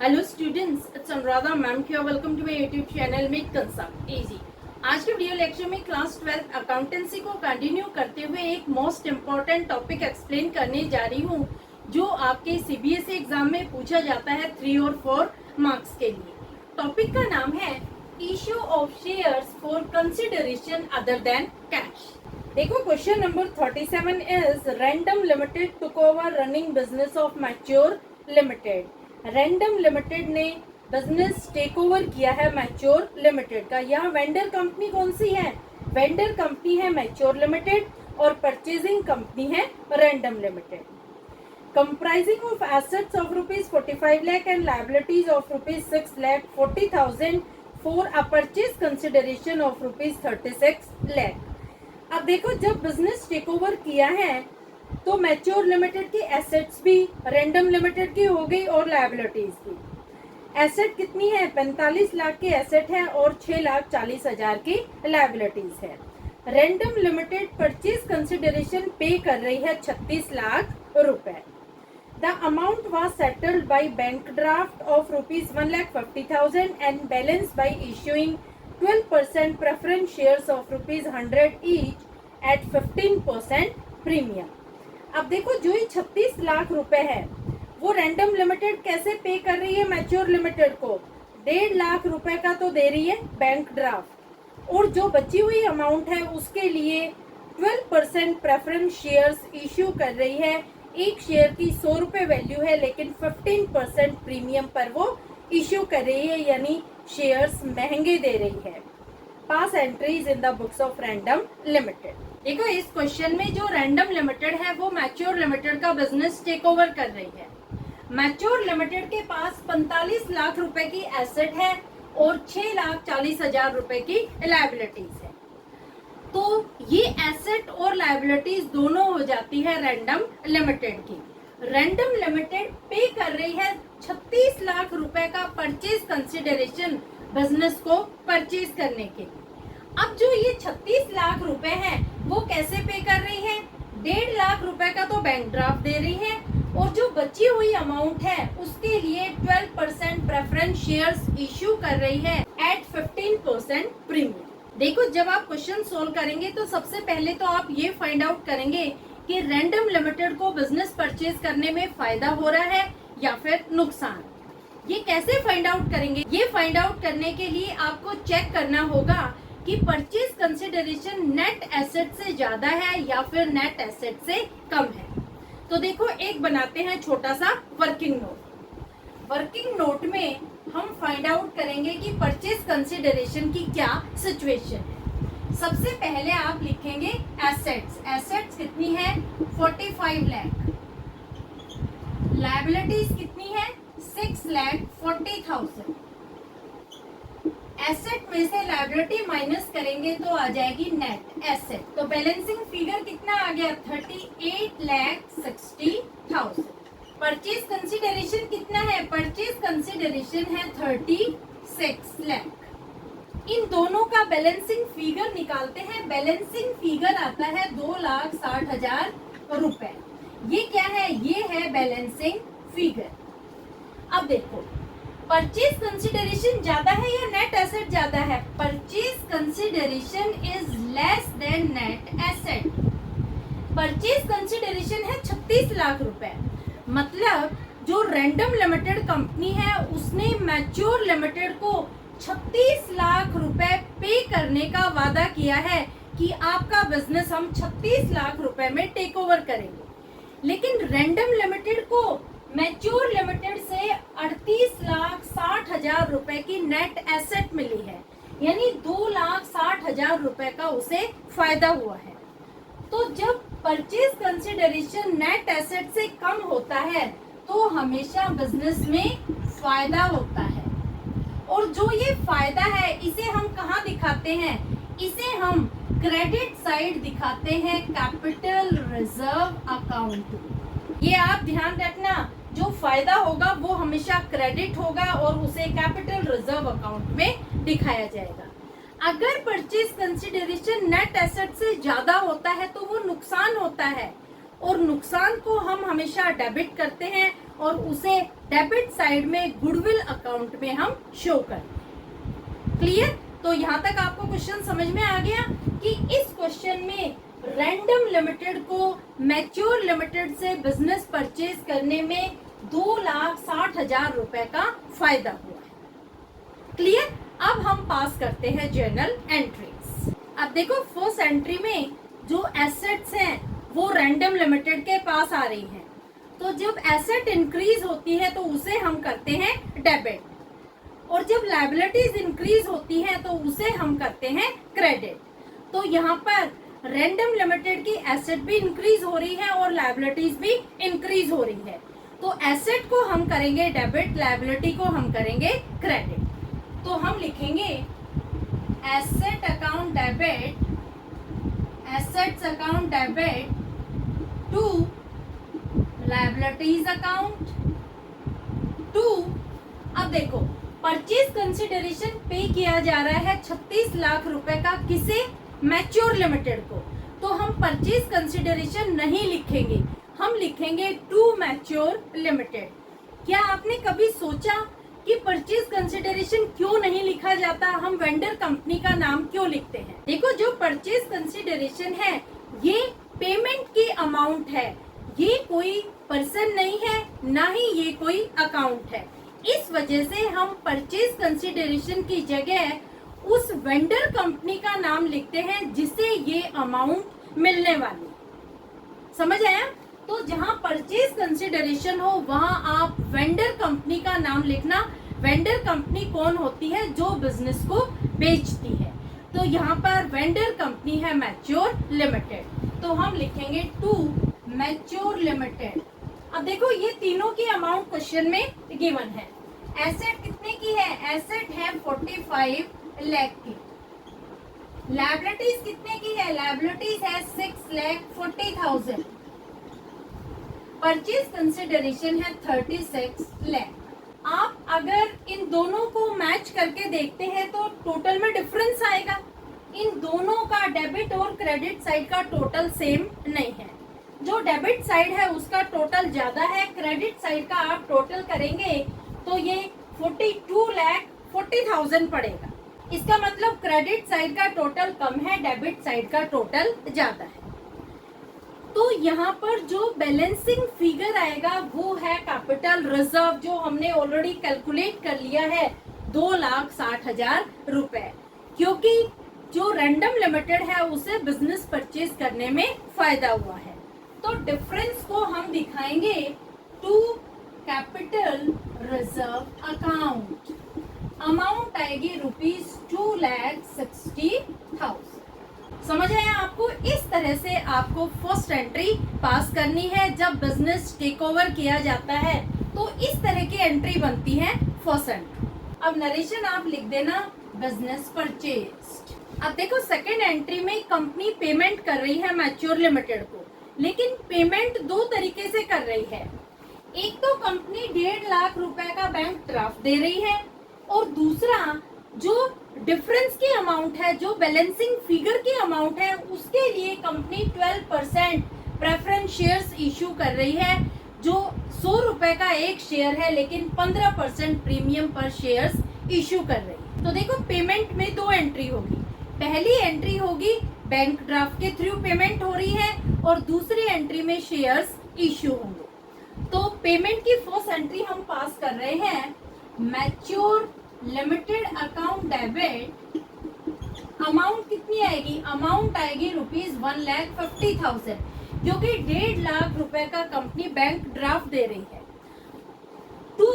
Hello students, it's Anuradha ma'am here. Welcome to my YouTube channel make concept easy. आज के video lecture में class 12 accountancy को continue करते हुए एक मोस्ट इम्पॉर्टेंट टॉपिक एक्सप्लेन करने जा रही हूँ, जो आपके सीबीएसई एग्जाम में पूछा जाता है 3 और 4 मार्क्स के लिए। टॉपिक का नाम है issue of shares for consideration other than cash. देखो, question number 37 is random limited took over running business of mature limited. Random limited ने बिजनेस टेक ओवर किया है मैच्योर लिमिटेड का। यहाँ वेंडर कंपनी कौन सी है? वेंडर कंपनी है mature limited और परचेजिंग कंपनी है random limited. Comprising of assets of ₹45 lakh and liabilities of ₹6,40,000 for a purchase consideration of ₹36 lakh. अब देखो, जब बिजनेस टेक ओवर किया है तो मैच्योर लिमिटेड की एसेट्स भी रैंडम लिमिटेड की हो गई और लायबिलिटीज भी। एसेट कितनी है? 45 लाख की एसेट है और 6,40,000 की लायबिलिटीज है। रैंडम लिमिटेड परचेज कंसिडरेशन पे कर रही है 36 लाख रुपए। The amount was settled bye bank draft of ₹1,50,000 and balance bye issuing 12% preference shares of ₹100 each eight 15% premium. अब देखो, जो ये 36 लाख रुपए है वो रैंडम लिमिटेड कैसे पे कर रही है मैच्योर लिमिटेड को? 1.5 लाख रुपए का तो दे रही है बैंक ड्राफ्ट, और जो बची हुई अमाउंट है उसके लिए 12% प्रेफरेंस शेयर्स इश्यू कर रही है। एक शेयर की 100 रुपए वैल्यू है, लेकिन 15% प्रीमियम पर वो इश्यू कर रही है, यानी शेयर्स महंगे दे रही है। Pass entries in the books of random limited. देखो, इस क्वेश्चन में जो रैंडम लिमिटेड है वो मैच्योर लिमिटेड का बिजनेस टेक ओवर कर रही है। मैच्योर लिमिटेड के पास 45 लाख रुपए की एसेट है और 6,40,000 रुपए की लायबिलिटीज है। तो ये एसेट और लायबिलिटीज दोनों हो जाती है रैंडम लिमिटेड की। रैंडम लिमिटेड पे कर रही है 36 लाख रुपए का परचेज कंसिडरेशन बिजनेस को परचेज करने के लिए। अब जो ये 36 लाख रुपए हैं वो कैसे पे कर रही है? 1.5 लाख रुपए का तो बैंक ड्राफ्ट दे रही है, और जो बची हुई अमाउंट है उसके लिए 12% प्रेफरेंस शेयर्स इश्यू कर रही है एट 15% प्रीमियम। देखो, जब आप क्वेश्चन सोल्व करेंगे तो सबसे पहले तो आप ये फाइंड आउट करेंगे कि रैंडम लिमिटेड को बिजनेस परचेज करने में फायदा हो रहा है या फिर नुकसान। ये कैसे फाइंड आउट करेंगे? ये फाइंड आउट करने के लिए आपको चेक करना होगा कि परचेज कंसिडरेशन नेट एसेट से ज्यादा है या फिर नेट एसेट से कम है। तो देखो, एक बनाते हैं छोटा सा वर्किंग नोट। वर्किंग नोट में हम फाइंड आउट करेंगे कि परचेज कंसिडरेशन की क्या सिचुएशन है। सबसे पहले आप लिखेंगे एसेट्स। एसेट्स कितनी है? 45 लाख। लायबिलिटीज कितनी है? 6,40,000। एसेट में से लायबिलिटी माइनस करेंगे तो आ जाएगी नेट एसेट। तो बैलेंसिंग फिगर कितना आ गया? 38,60,000। परचेज कंसिडरेशन कितना है? परचेज कंसिडरेशन है 36 लाख। इन दोनों का बैलेंसिंग फिगर निकालते हैं। बैलेंसिंग फिगर आता है 2,60,000 रुपए। ये क्या है? ये है बैलेंसिंग फिगर। अब देखो, परचेज कंसिडरेशन ज्यादा है या नेट एसेट ज्यादा है? Purchase consideration is less than net asset. Purchase consideration है 36 लाख रुपए। मतलब जो रैंडम लिमिटेड कंपनी है उसने मैच्योर लिमिटेड को 36 लाख रुपए पे करने का वादा किया है कि आपका बिजनेस हम 36 लाख रुपए में टेक ओवर करेंगे। लेकिन रैंडम लिमिटेड को मैच्योर लिमिटेड से 38,60,000 रुपए की नेट एसेट मिली है, यानी 2,60,000 रुपए का उसे फायदा हुआ है। तो जब परचेज कंसिडरेशन नेट एसेट से कम होता है तो हमेशा बिजनेस में फायदा होता है। और जो ये फायदा है इसे हम कहाँ दिखाते हैं? इसे हम क्रेडिट साइड दिखाते हैं, कैपिटल रिजर्व अकाउंट। ये आप ध्यान रखना, जो फायदा होगा वो हमेशा क्रेडिट होगा और उसे कैपिटल रिजर्व अकाउंट में दिखाया जाएगा। अगर परचेज कंसिडरेशन नेट एसेट से ज्यादा होता है तो वो नुकसान होता है, और नुकसान को हम हमेशा डेबिट करते हैं और उसे डेबिट साइड में गुडविल अकाउंट में हम शो करें। क्लियर? तो यहाँ तक आपको क्वेश्चन समझ में आ गया कि इस क्वेश्चन में रैंडम लिमिटेड को मैच्योर लिमिटेड से बिजनेस परचेज करने में 2,60,000 रुपए का फायदा हुआ है। क्लियर? अब हम पास करते हैं जर्नल एंट्रीज। अब देखो फर्स्ट एंट्री में जो एसेट्स हैं वो रैंडम लिमिटेड के पास आ रही हैं। तो जब एसेट इंक्रीज होती है तो उसे हम करते हैं डेबिट, और जब लायबिलिटीज इंक्रीज होती हैं तो उसे हम करते हैं क्रेडिट। तो यहाँ पर रैंडम लिमिटेड की एसेट भी इंक्रीज हो रही है और लायबिलिटीज भी इंक्रीज हो रही है। तो एसेट को हम करेंगे डेबिट, लायबिलिटी को हम करेंगे क्रेडिट। तो हम लिखेंगे asset account debit, assets account debit to liabilities account to. अब देखो परचेज कंसिडरेशन पे किया जा रहा है 36 लाख रुपए का, किसे? मैच्योर लिमिटेड को। तो हम परचेज कंसिडरेशन नहीं लिखेंगे, हम लिखेंगे टू मैच्योर लिमिटेड। क्या आपने कभी सोचा कि परचेज कंसिडरेशन क्यों नहीं लिखा जाता? हम वेंडर कंपनी का नाम क्यों लिखते हैं? देखो जो परचेज कंसिडरेशन है ये पेमेंट की अमाउंट है, ये कोई पर्सन नहीं है, ना ही ये कोई अकाउंट है। इस वजह से हम परचेज कंसिडरेशन की जगह उस वेंडर कंपनी का नाम लिखते हैं जिसे ये अमाउंट मिलने वाली। समझ आया? तो जहां परचेज कंसिडरेशन हो वहां आप वेंडर कंपनी का नाम लिखना। वेंडर कंपनी कौन होती है? जो बिजनेस को बेचती है। तो यहाँ पर वेंडर कंपनी है मैच्योर लिमिटेड, तो हम लिखेंगे टू मैच्योर लिमिटेड। अब देखो ये तीनों की अमाउंट क्वेश्चन में गिवन है। एसेट कितने की है? एसेट है 45 लाख की। लायबिलिटीज कितने की है? लायबिलिटीज है 6,40,000। परचेज कंसिडरेशन है 36 लाख। आप अगर इन दोनों को मैच करके देखते हैं तो टोटल में डिफरेंस आएगा। इन दोनों का डेबिट और क्रेडिट साइड का टोटल सेम नहीं है। जो डेबिट साइड है उसका टोटल ज्यादा है, क्रेडिट साइड का आप टोटल करेंगे तो ये 42,40,000 पड़ेगा। इसका मतलब क्रेडिट साइड का टोटल कम है, डेबिट साइड का टोटल ज्यादा है। तो यहाँ पर जो बैलेंसिंग फिगर आएगा वो है कैपिटल रिजर्व, जो हमने ऑलरेडी कैलकुलेट कर लिया है 2,60,000 रुपए, क्योंकि जो रैंडम लिमिटेड है उसे बिजनेस परचेज करने में फायदा हुआ है। तो डिफरेंस को हम दिखाएंगे to capital reserve account. Amount आएगी ₹2,60,000। समझ आया आपको? इस तरह से आपको फर्स्ट एंट्री पास करनी है। जब बिजनेस टेक ओवर किया जाता है तो इस तरह की एंट्री बनती है फर्स्ट एंट्री। अब नरेशन आप लिख देना बिजनेस परचेज। अब देखो सेकंड एंट्री में कंपनी पेमेंट कर रही है मैच्योर लिमिटेड को, लेकिन पेमेंट दो तरीके से कर रही है। एक तो कंपनी 1.5 लाख रुपए का बैंक ड्राफ्ट दे रही है, और दूसरा जो डिफरेंस की अमाउंट है, जो बैलेंसिंग फिगर की अमाउंट है, उसके लिए कंपनी 12% प्रेफरेंस शेयर्स इशू कर रही है, जो 100 रुपए का एक शेयर है, लेकिन 15% प्रीमियम पर शेयर्स इशू कर रही है। तो देखो पेमेंट में दो एंट्री होगी। पहली एंट्री होगी बैंक ड्राफ्ट के थ्रू पेमेंट हो रही है, और दूसरी एंट्री में शेयर्स इशू होंगे। तो पेमेंट की फर्स्ट एंट्री हम पास कर रहे हैं mature limited account debit. Amount कितनी आएगी? अमाउंट आएगी ₹1,50,000, क्योंकि 1.5 लाख रुपए का कंपनी बैंक ड्राफ्ट दे रही है। To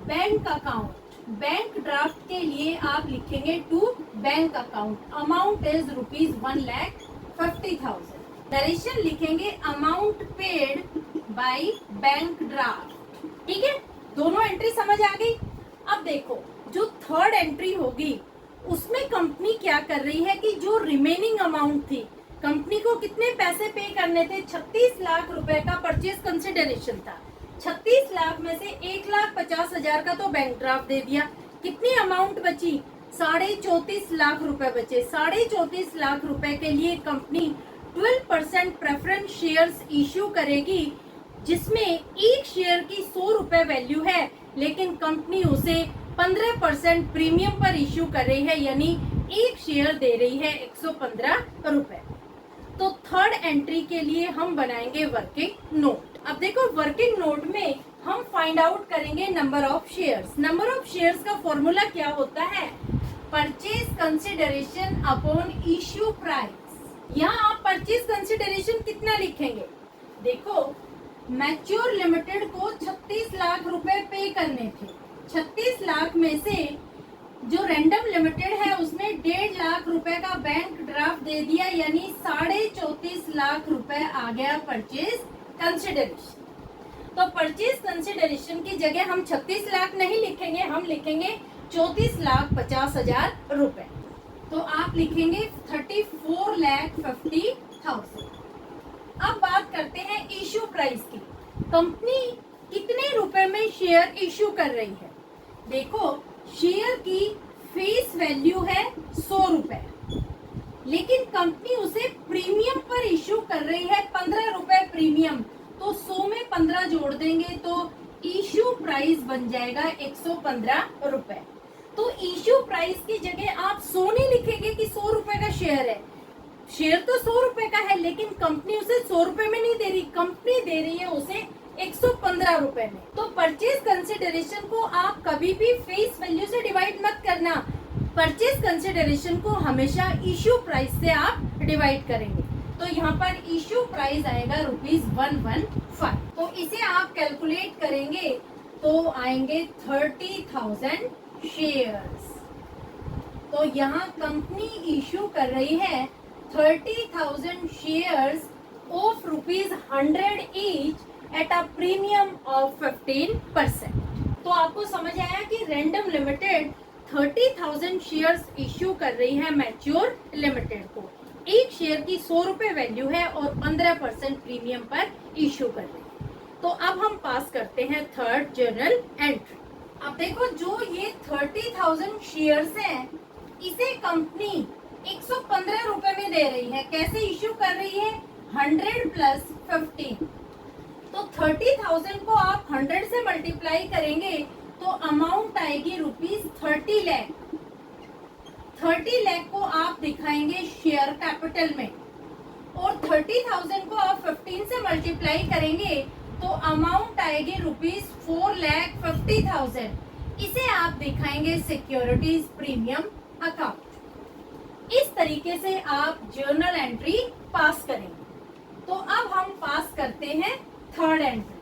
bank account, bank draft के लिए आप लिखेंगे to bank account. Amount is ₹1,50,000। Narration लिखेंगे amount paid by bank draft. ठीक है, दोनों एंट्री समझ आ गई। अब देखो जो थर्ड एंट्री होगी उसमें कंपनी क्या कर रही है कि जो रिमेनिंग अमाउंट थी, कंपनी को कितने पैसे पे करने थे? 36 लाख रुपए का परचेज कंसिडरेशन था। 36 लाख में से 1,50,000 का तो बैंक ड्राफ्ट दे दिया। कितनी अमाउंट बची? 34.5 लाख रुपए बचे। 34.5 लाख रुपए के लिए कंपनी 12% प्रेफरेंस शेयर्स इश्यू करेगी, जिसमें एक शेयर की 100 रुपए वैल्यू है, लेकिन कंपनी उसे 15% प्रीमियम पर इश्यू कर रही है, यानी एक शेयर दे रही है 115 रुपए। तो थर्ड एंट्री के लिए हम बनाएंगे वर्किंग नोट। अब देखो वर्किंग नोट में हम फाइंड आउट करेंगे number of shares. Number of shares का फॉर्मूला क्या होता है? Purchase consideration upon issue price. यहाँ आप परचेज कंसिडरेशन कितना लिखेंगे? देखो मैच्योर लिमिटेड को 36 लाख रुपए पे करने थे। 36 लाख में से जो रैंडम लिमिटेड है उसने 1.5 लाख रुपए का बैंक ड्राफ्ट दे दिया, यानी 34.5 लाख रुपए आ गया परचेज कंसिडरेशन। तो परचेज कंसिडरेशन की जगह हम 36 लाख नहीं लिखेंगे, हम लिखेंगे 34,50,000 रुपए। तो आप लिखेंगे 34,50,000। अब बात करते हैं इश्यू प्राइस की। कंपनी कितने रुपए में शेयर इश्यू कर रही है? देखो शेयर की फेस वैल्यू है 100 रुपए, लेकिन कंपनी उसे प्रीमियम पर इश्यू कर रही है 15 रुपए प्रीमियम। तो 100 में 15 जोड़ देंगे तो इश्यू प्राइस बन जाएगा 115 रुपए। तो इश्यू प्राइस की जगह आप 100 नहीं लिखेंगे कि 100 रुपए का शेयर है। शेयर तो 100 रुपए का है, लेकिन कंपनी उसे 100 रुपए में नहीं दे रही, कंपनी दे रही है उसे 115 रुपए में। तो परचेज कंसिडरेशन को आप कभी भी फेस वैल्यू से डिवाइड मत करना, परचेज कंसिडरेशन को हमेशा इश्यू प्राइस से आप डिवाइड करेंगे। तो यहाँ पर इश्यू प्राइस आएगा ₹115। तो इसे आप कैलकुलेट करेंगे तो आएंगे 30,000 शेयर्स। तो यहाँ कंपनी इश्यू कर रही है 30,000 shares of ₹100 each at a premium of 15%। तो आपको समझ आया कि रैंडम लिमिटेड 30,000 शेयर्स इश्यू कर रही है मैच्योर लिमिटेड को। एक शेयर की 100 रुपए वैल्यू है और 15% प्रीमियम पर इश्यू कर रही है। तो अब हम पास करते हैं थर्ड जर्नल एंट्री। अब देखो जो ये 30,000 शेयर्स हैं, इसे कंपनी 115 रुपए में दे रही है। कैसे इश्यू कर रही है? 100 प्लस 15। तो 30,000 को आप 100 से मल्टीप्लाई करेंगे तो अमाउंट आएगी ₹30 लाख। 30 लाख को आप दिखाएंगे शेयर कैपिटल में, और 30,000 को आप 15 से मल्टीप्लाई करेंगे तो अमाउंट आएगी ₹4,50,000। इसे आप दिखाएंगे सिक्योरिटीज प्रीमियम अकाउंट। इस तरीके से आप जर्नल एंट्री पास करेंगे। तो अब हम पास करते हैं थर्ड एंट्री।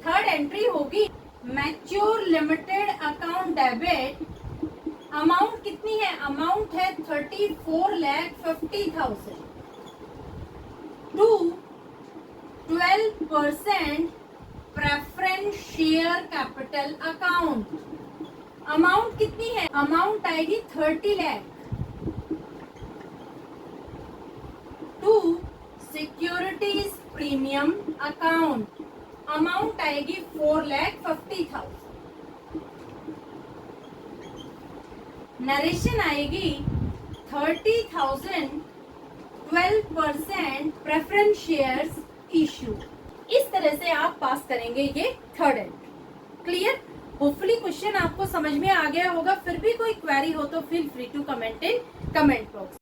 थर्ड एंट्री होगी mature limited account debit. Amount कितनी है? अमाउंट है 34,50,000 to 12% preference share capital account. Amount कितनी है? अमाउंट आएगी 30 lakh to securities premium account. Amount आएगी 4,50,000। नरेशन आएगी 30,000 12% प्रेफरेंस शेयर्स इश्यू। इस तरह से आप पास करेंगे ये third entry. Clear? Hopefully question आपको समझ में आ गया होगा। फिर भी कोई क्वेरी हो तो feel free to comment in comment box.